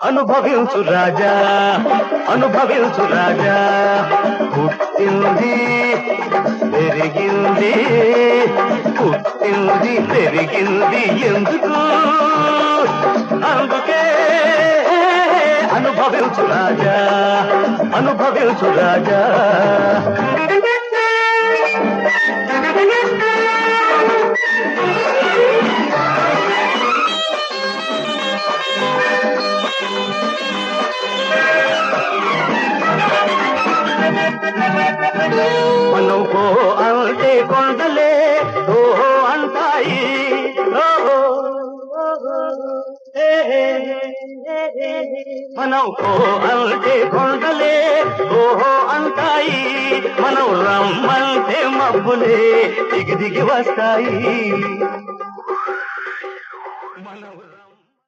అనుభవించు రాజా అనుభవించు రాజా పుట్టింది పెరిగింది పుట్టింది పెరిగింది ఎందుకు అందుకే అనుభవించు రాజా అనుభవించు రాజా మనం పో అంటే కొండలే ఓహో అంటాయి మనం పో అంటే కొండలే ఓహో అంటాయి మనం రమ్మంటే మబ్బులే దిగి దిగి వస్తాయి